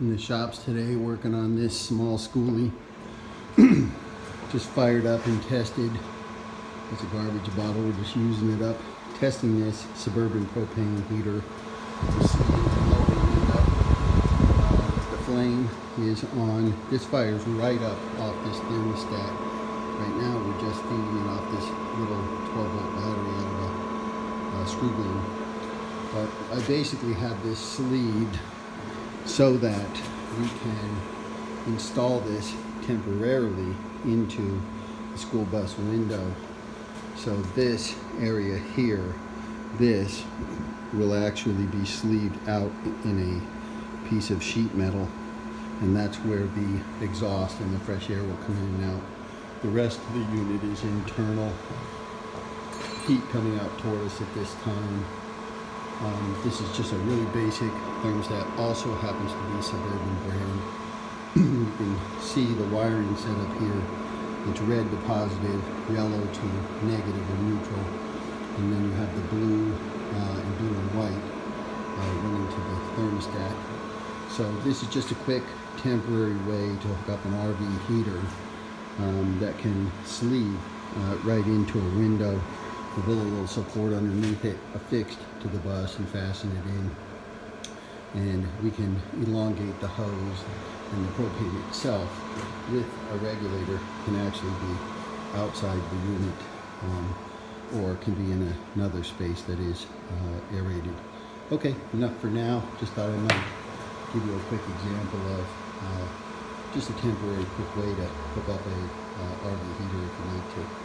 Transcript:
in the shops today working on this small Skoolie. Just fired up and tested. It's a garbage bottle, we're just using it up. Testing this Suburban propane heater. The flame is on. This fires right up off this thermostat. Right now we're just feeding it off this little 12-volt battery out of a screw gun. But I basically have this sleeved so that we can install this temporarily into the school bus window. So this area here, this will actually be sleeved out in a piece of sheet metal, and that's where the exhaust and the fresh air will come in and out. The rest of the unit is internal heat coming out toward us at this time. This is just a really basic thermostat, also happens to be Suburban brand. You can see the wiring set up here. It's red to positive, yellow to negative or neutral, and then you have the blue and blue and white running to the thermostat. So this is just a quick temporary way to hook up an RV heater that can sleeve right into a window with a little support underneath it affixed to the bus and fasten it in. And we can elongate the hose, and the propane itself with a regulator can actually be outside the unit or can be in another space that is aerated. Okay, enough for now. Just thought I might give you a quick example of just a temporary quick way to hook up a RV heater if you need to.